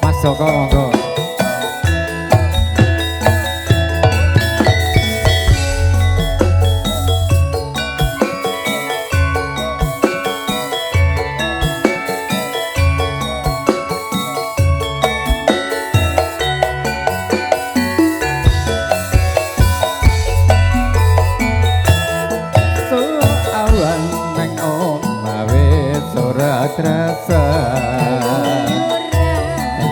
Mas Joko monggo. Rasa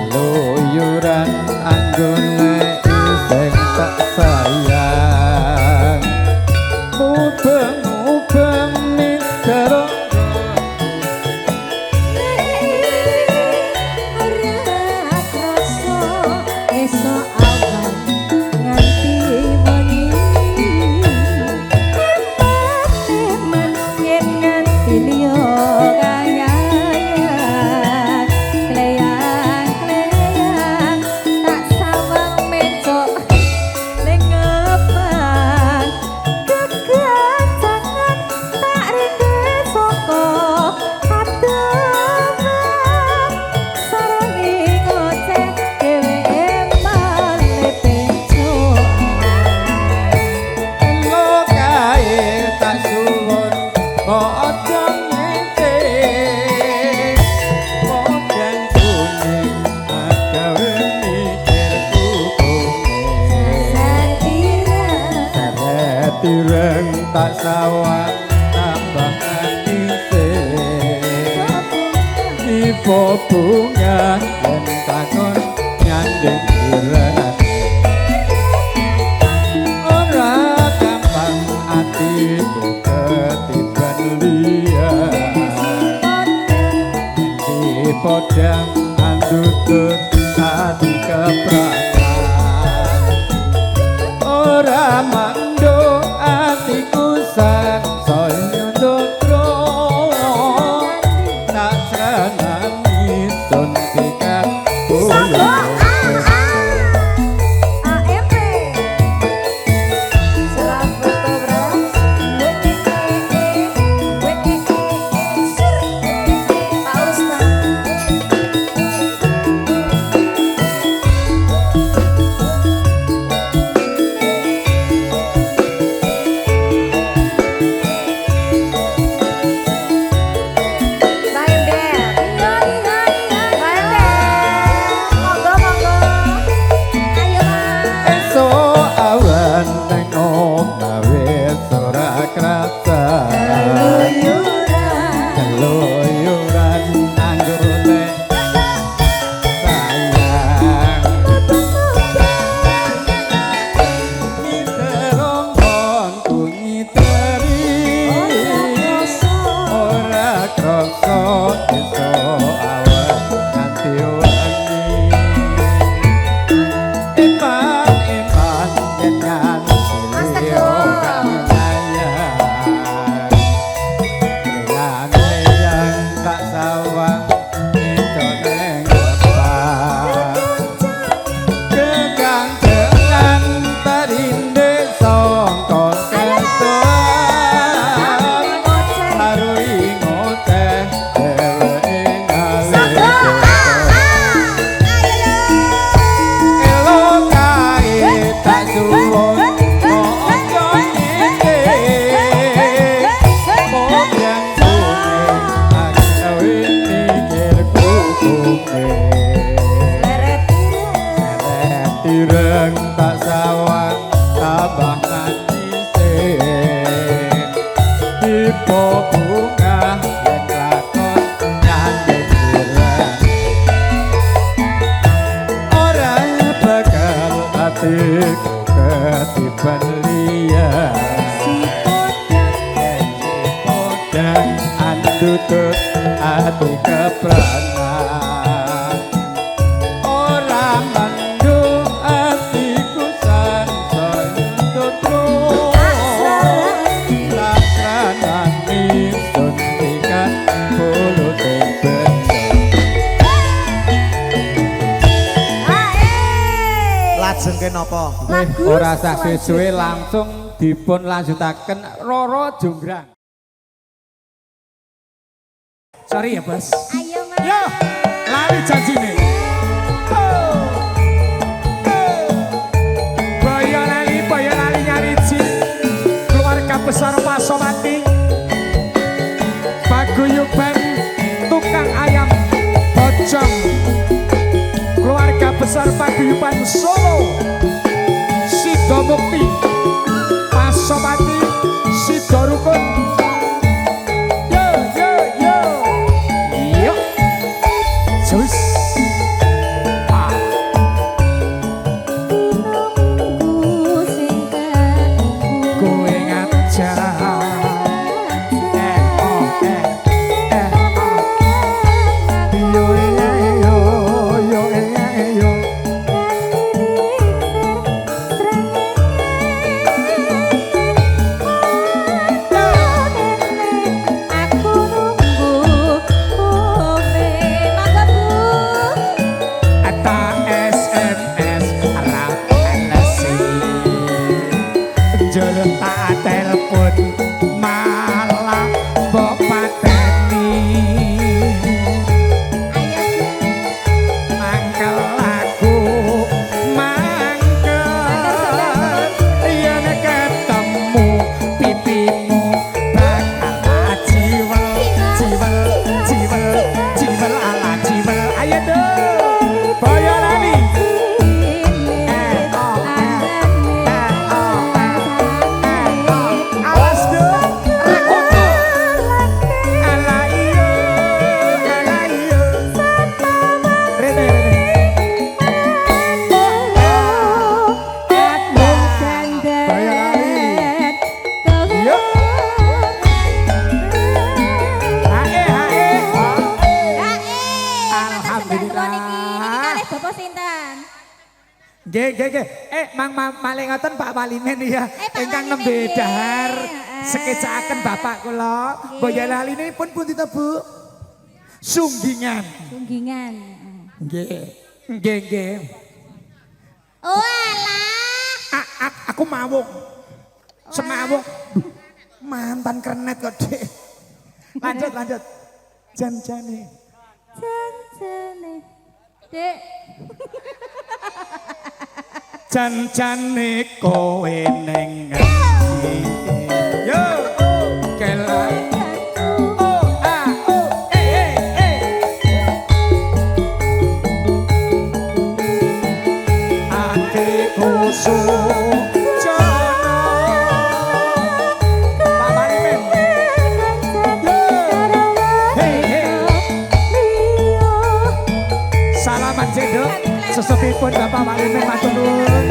keluyuran anggone sing tak sayang mubeng-mubeng mitero ora krasa esok awan nganti wengi temen yen nganti liya tireng tak sawang tambah anise tiba bunga yen takon nyanding tireng ora gampang atiku ketiban liya di podang andutut ati kepranan ora mando atiku san soyo ndotro tak senani suntikan bulu tireng tak sawang tambah nganise tiba bunga yen lakon nyanding tireng ora bakal atiku ketiban liya si podang andutut ati kepranan ora lajengke napa? Lagu Ora sah selanjutnya. sesuai langsung dipun lanjutaken Roro Jonggrang. Sorry ya, Bos. Ayo Mas. Yo, lali janjine. Boyo lali nyari jin. Keluarga besar Pasomati. Paguyuban tukang ayam bojong. Keluarga besar Paguyuban Solo. Sido Mukti. Pasomati Sido Rukun. Jus. Nunggu sing ketunggu. Kowe ngajak. Aku nunggu kowe. Mangga Bu. Ata SMS rakalesi Jurut tak telepon malah mbok pateni mangkel aku mangkel yen ketemu pipimu bakal jiwel ala jiwel ayo dong boyo lali awas dong rakoto ala iyo rene Yuk. Alhamdulillah. Bapak sinten? Nggih. Mang malih ngoten Pak Walimen ya. Pak Ingkang Walimen, nembe nggih. dahar sekecakaken Bapak kula. Boyolalini pun pundi to, Bu? Sunggingan. Tunggingan. Nggih. Oh alah. Aku mawung. Semawung. Mantan kernet kok, Dek. Lanjut. Jan-jane. Janjane. Dek. Jan-jane kowe ning ngendi. Yo, kelai. Atiku sujono. Pak Walimen. Salaman cendok sesepipun Bapak Walimen matur nuwun.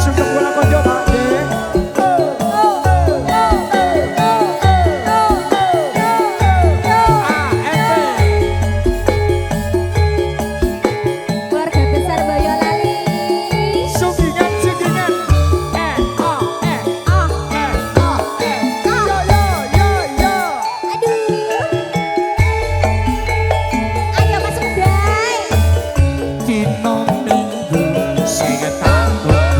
Sugeng kula konjo Pak nggih. Keluarga besar Boyolali. Sunggingan. Yo. Aduh. Ayo Mas Udai. Dino minggu sing tangguh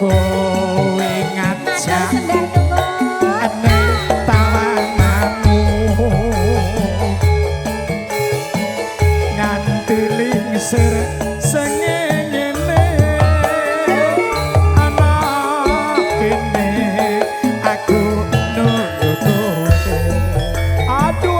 kowe Matur ngajak sendal nuwun. ene tawananmu nganti lingsir sengene ana kene aku nunggu kowe aduh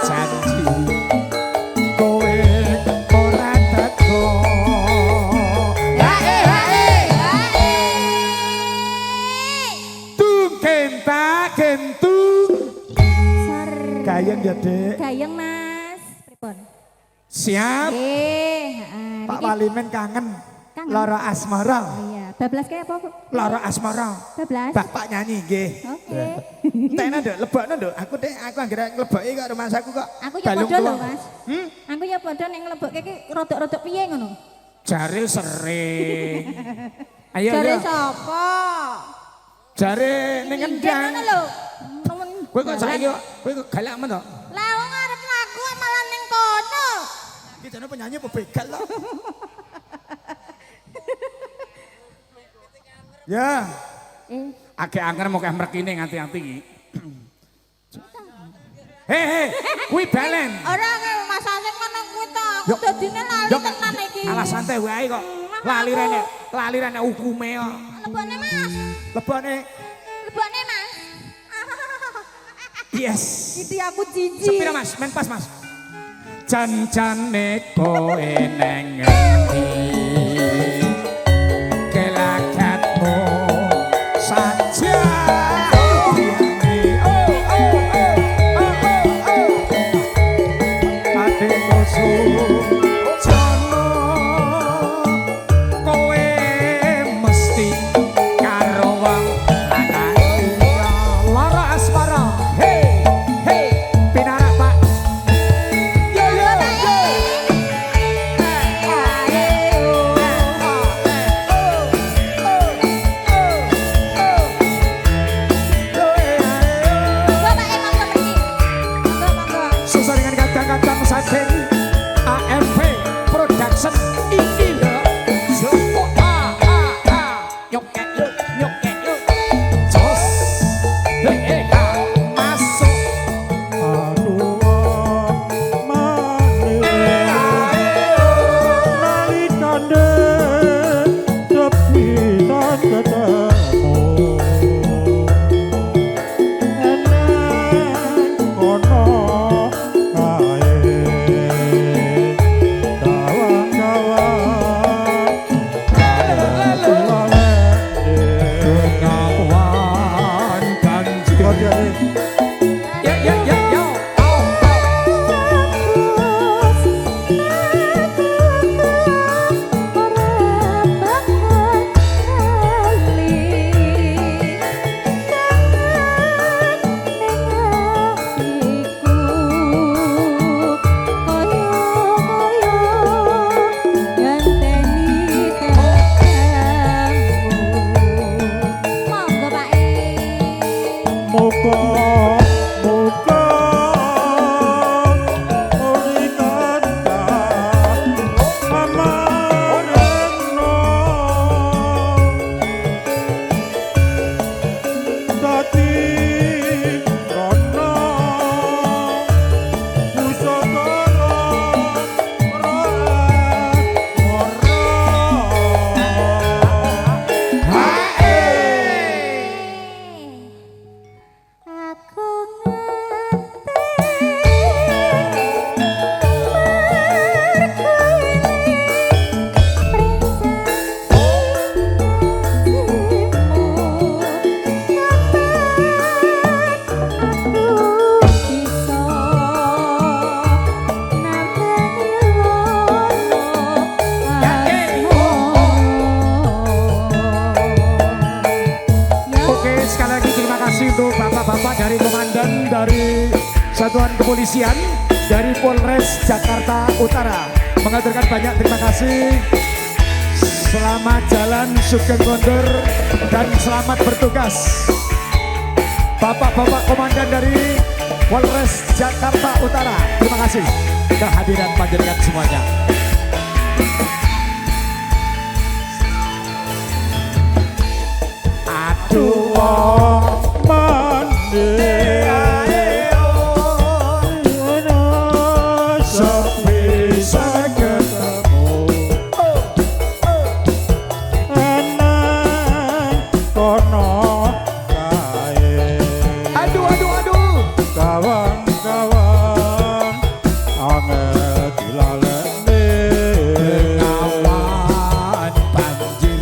janji gayeng ya, Dek. Gayeng Mas. Pripun? Siap. Pak Niki Walimen kangen. Kangen. Lara asmara. Oh iya, bablas kayak apa? Lara asmara. Bablas. Bapak nyanyi nggih. Oke. Entena Nduk, lebokno Nduk. Aku anggere ngleboki kok rumah saku kok. Aku ya balung padha lho, tuwa. Mas. Aku ya padha ning nglebokke iki rodok-rodok piye ngono? Jare sering. Ayo Jare ayo. sapa? Jare ning Ngono kendang. lho. Nemen. Kowe kok saiki kowe kok galak men to? Lah wong arep lagu malah ning kono. Iki jane penyanyi apa begal to? Ya, agak angker mau kayak merkine nganti-nganti iki. Hei, kuwi balen. Ora Mas Asing ngono kuwi to. Aku Yok. dadine lali Yok. tenan iki. Alah santai wae kok. Lali rene hukume kok. Lebone Mas. Lebone. Lebone Mas. Yes. Iki aku jijik. Sepira Mas, main pas Mas. Jan-jane koe neng ngendi. Gelagatmu saja. Adekku Sujono, kowe mesti karo wong lanang liya. Lara asmara, hey, hey, pinarak Pak. Yo yo yo. Bapak emang seperti. Monggo. Susah dengan kadang-kadang saking AMP Production ini lho. Joko nyokek yuk. Jos. Masuk. Aduh mane nalikane sepi tak ketemu eneng kono kae kawan-kawan Kawan ganjil. Ya ya ya ya. Monggo Pak. Muka Mulikanda Amareno Dati Rono Pusatara Aku Oke, sekali lagi terima kasih untuk bapak-bapak dari komandan dari Satuan Kepolisian dari Polres Jakarta Utara. Mengaturkan banyak terima kasih. Selamat jalan Sugeng Kondur dan selamat bertugas. Bapak-bapak komandan dari Polres Jakarta Utara. Terima kasih kehadiran panjenengan semuanya. Aduh, mane sepi tak ketemu eneng kono kae aduh. kawan-kawan angel dilalekne Kawan banjir.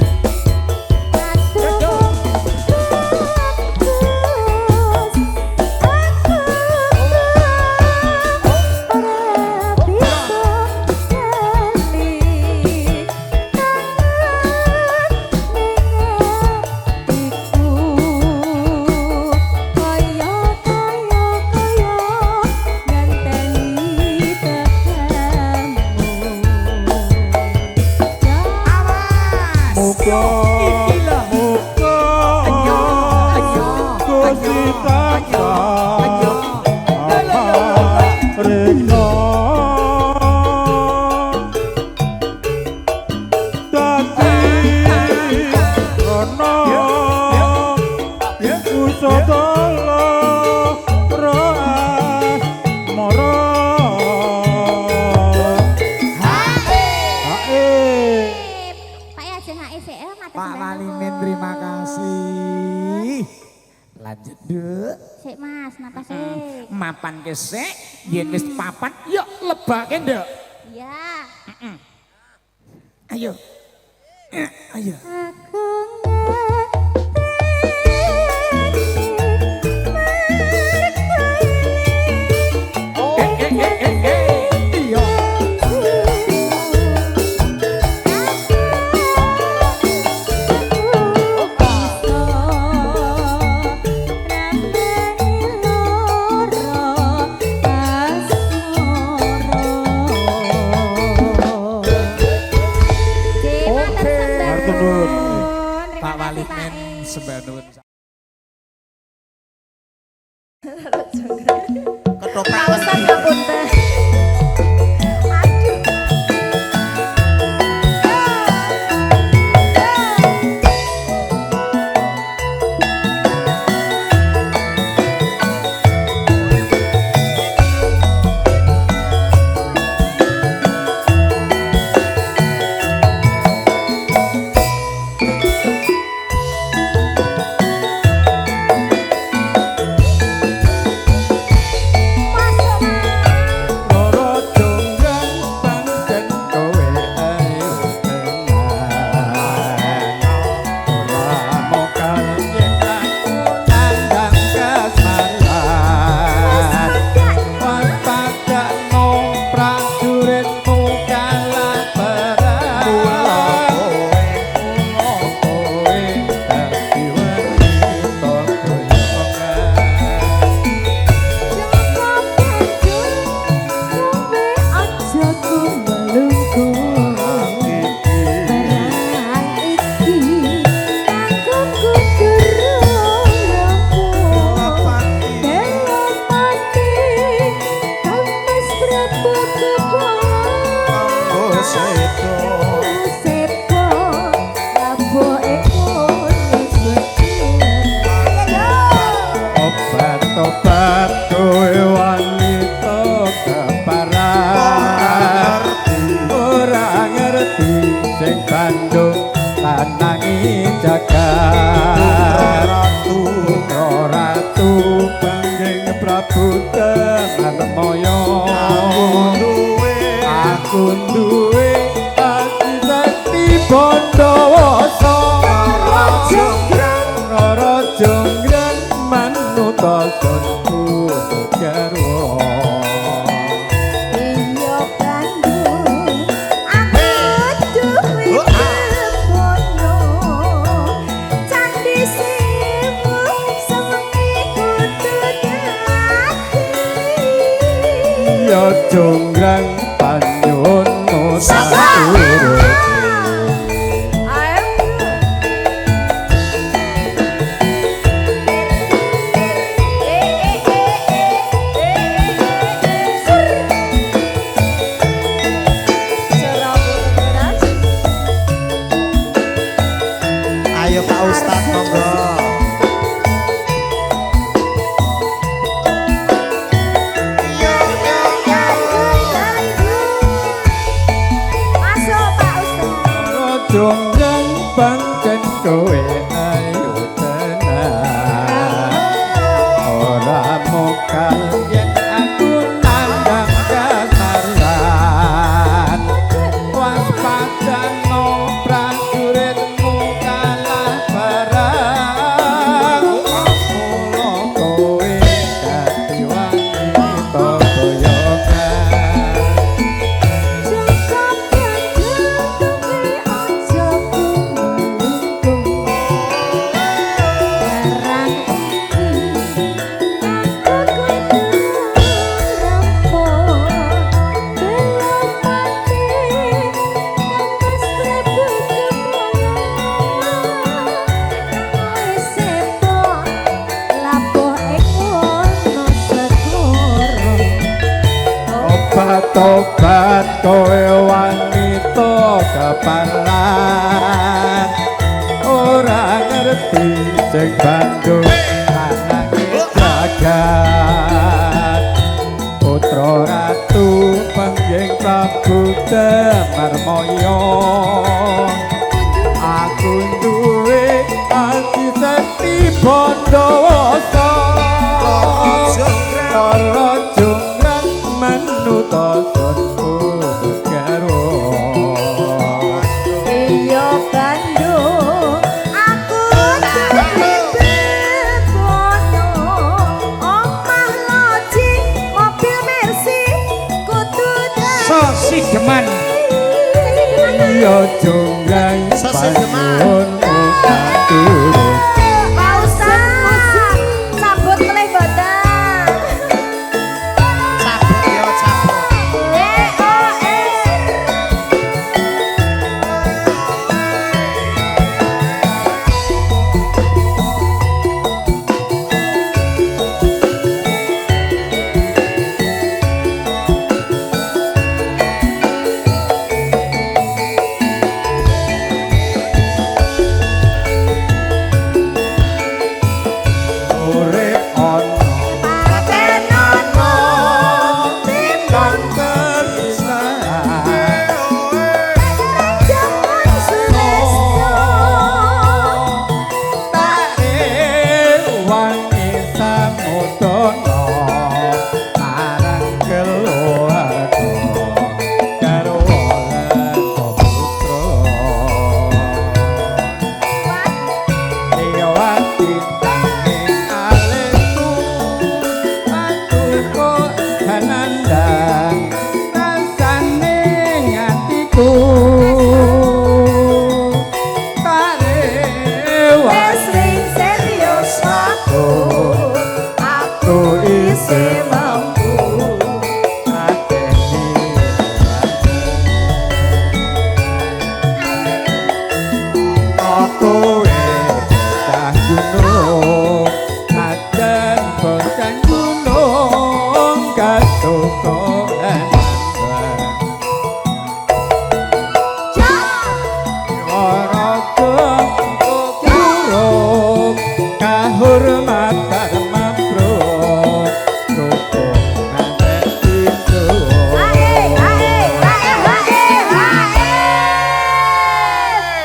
Mapan kesek, yen wis papat, yuk lebake nduk. Ya. Ayo. Ayo. Aku Iya. Pak Walitmen sembanun. Kausan ya punten. Jonggrang panyun musaturut Ayo Pak Ustadz monggo. Jonggrang pancen kowe ayu tenan ora mokal yen aku nandang kasaran waspadano prajuritmu kalah barang mula kowe dadi wanita boyogan tobat kowe wanita kepalan ora ngerti sing bandung anake jagat putra ratu panggeng Prabu Damarmaya aku duwe ati sekti Bandawasa yo jonggrang panyuwun mukaturut Pak Ustaz, sambut melih boten. Cabut yo cabut. urip ana Patenanmu timbang tresnan jangan sulesno. wangi samudana marang keluarga karo oleh putra Niyawati tanging aleku atuku hanandang rasane ngatiku Wes ring serius aku isih mampu. Kahormat karma bro rukun ngantek itu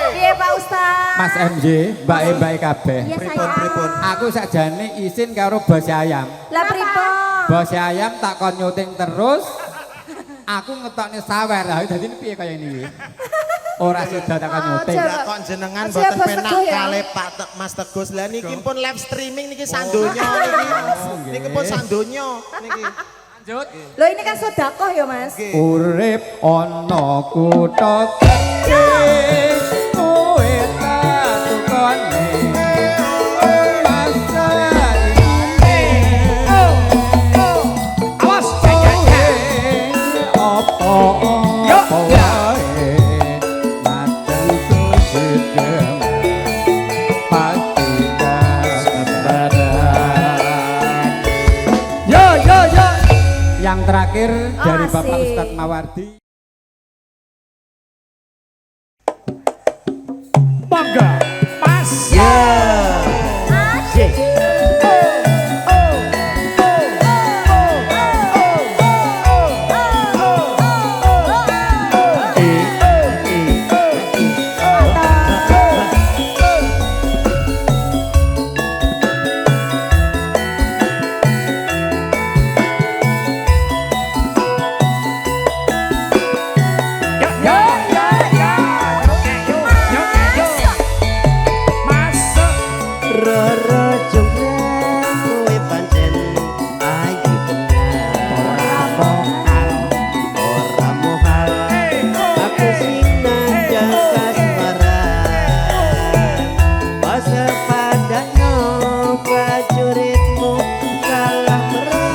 Piye Pak Ustaz? Mas MJ, mbak kabeh. Iya Pripun sayang. pripun. Aku sakjane isin karo bos ayam. Lah pripun? Bos ayam tak kon nyuting terus. Aku ngetokne sawer. Lah dadi piye kaya ini? Ora sida tak kon nyuting. Coba. Lah kok jenengan Aja boten Bos penak Teguh ya. kalih Mas Tegus. Lah niki pun live streaming niki sandonya niki. Niki pun sandonya niki. Lanjut. Loh ini kan sedekah ya Mas. Urip ana kutha gedhe kowe tak tukone Awas. Yang terakhir dari Asik. Bapak Ustadz Mawardi. Monggo, Mas. Roro jonggrang kowe pancen ayu tenan ora mohal aku sing nandang kasmaran pas padakno prajuritmu kalah perang